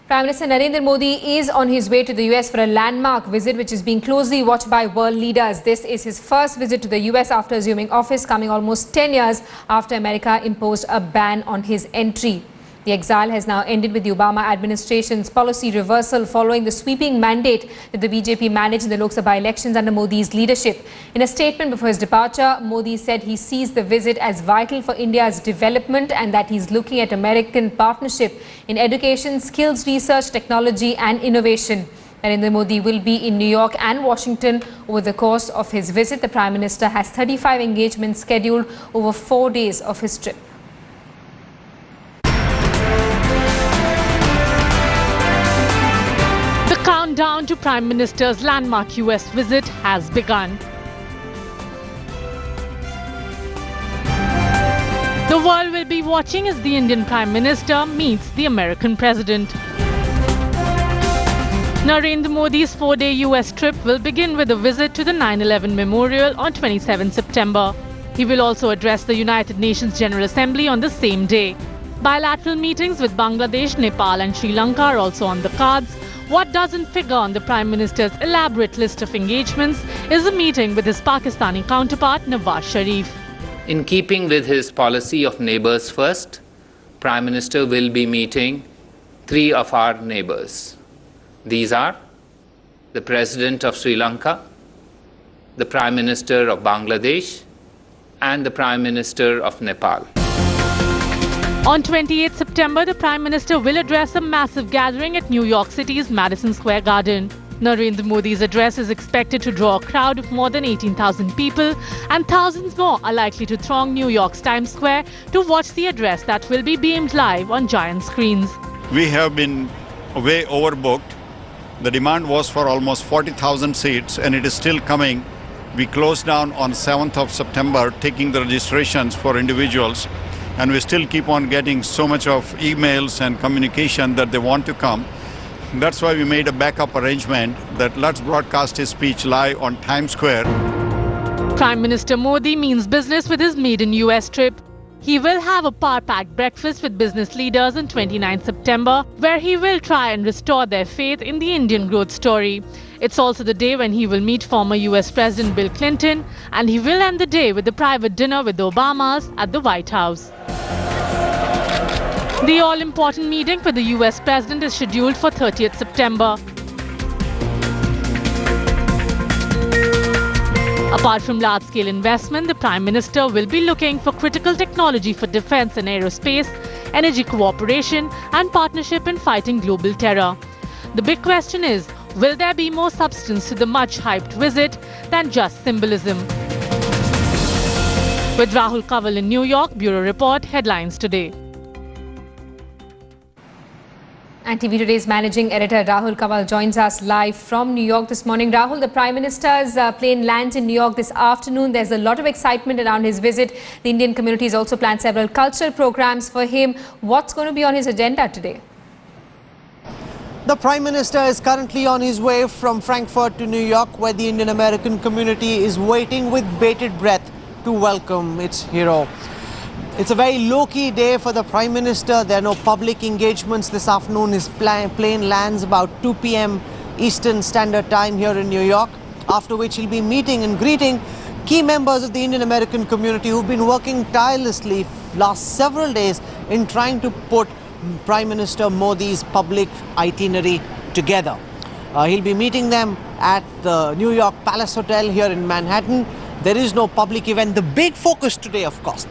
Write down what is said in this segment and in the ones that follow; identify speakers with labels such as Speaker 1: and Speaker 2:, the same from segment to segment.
Speaker 1: Prime Minister Narendra Modi is on his way to the US for a landmark visit which is being closely watched by world leaders. This is his first visit to the US after assuming office, coming almost 10 years after America imposed a ban on his entry. The exile has now ended with the Obama administration's policy reversal following the sweeping mandate that the BJP managed in the Lok Sabha elections under Modi's leadership. In a statement before his departure, Modi said he sees the visit as vital for India's development and that he's looking at American partnership in education, skills research, technology and innovation. Narendra Modi will be in New York and Washington over the course of his visit. The Prime Minister has 35 engagements scheduled over 4 days of his trip.
Speaker 2: The countdown to Prime Minister's landmark US visit has begun. The world will be watching as the Indian Prime Minister meets the American President. Narendra Modi's 4-day US trip will begin with a visit to the 9/11 Memorial on 27 September. He will also address the United Nations General Assembly on the same day. Bilateral meetings with Bangladesh, Nepal and Sri Lanka are also on the cards. What doesn't figure on the Prime Minister's elaborate list of engagements is a meeting with his Pakistani counterpart Nawaz Sharif.
Speaker 3: In keeping with his policy of neighbours first, Prime Minister will be meeting 3 of our neighbours. These are the President of Sri Lanka, the Prime Minister of Bangladesh and the Prime Minister of Nepal.
Speaker 2: On 28 September, the Prime Minister will address a massive gathering at New York City's Madison Square Garden. Narendra Modi's address is expected to draw a crowd of more than 18,000 people, and thousands more are likely to throng New York's Times Square to watch the address that will be beamed live on giant screens.
Speaker 4: We have been way overbooked. The demand was for almost 40,000 seats and it is still coming. We closed down on 7th of September taking the registrations for individuals, and we still keep on getting so much of emails and communication that they want to come. That's why we made a backup arrangement that let's broadcast his speech live on Times Square.
Speaker 2: Prime Minister Modi means business with his maiden US trip. He will have a power-packed breakfast with business leaders on 29 September, where he will try and restore their faith in the Indian growth story. It's also the day when he will meet former US President Bill Clinton, and he will end the day with a private dinner with the Obamas at the White House. The all-important meeting for the US President is scheduled for 30th September. Apart from large-scale investment, the Prime Minister will be looking for critical technology for defense and aerospace, energy cooperation and partnership in fighting global terror. The big question is, will there be more substance to the much-hyped visit than just symbolism? With Rahul Kaval in New York, Bureau Report, Headlines Today.
Speaker 1: And TV Today's managing editor Rahul Kaval joins us live from New York this morning. Rahul, the Prime Minister's plane lands in New York this afternoon. There's a lot of excitement around his visit. The Indian community has also planned several cultural programs for him. What's going to be on his agenda today?
Speaker 5: The Prime Minister is currently on his way from Frankfurt to New York, where the Indian American community is waiting with bated breath to welcome its hero. It's a very low-key day for the Prime Minister. There are no public engagements this afternoon. His plane lands about 2 p.m. Eastern Standard Time here in New York, after which he'll be meeting and greeting key members of the Indian American community who've been working tirelessly last several days in trying to put Prime Minister Modi's public itinerary together. He'll be meeting them at the New York Palace Hotel here in Manhattan. There is no public event. The big focus today, of course,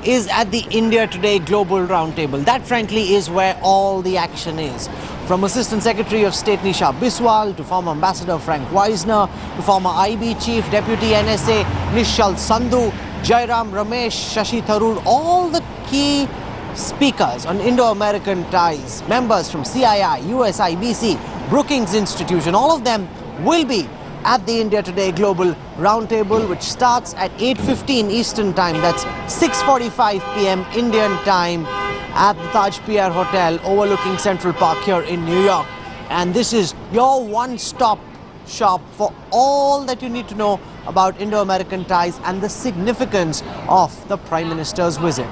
Speaker 5: is at the India Today Global Roundtable. That, frankly, is where all the action is. From Assistant Secretary of State Nisha Biswal to former Ambassador Frank Wisner to former IB Chief Deputy NSA Nishal Sandhu, Jairam Ramesh, Shashi Tharoor, all the key speakers on Indo-American ties, members from CII, USIBC, Brookings Institution, all of them will be at the India Today Global Roundtable, which starts at 8:15 Eastern Time. That's 6:45 p.m. Indian Time at the Taj Pierre Hotel overlooking Central Park here in New York. And this is your one-stop shop for all that you need to know about Indo-American ties and the significance of the Prime Minister's visit.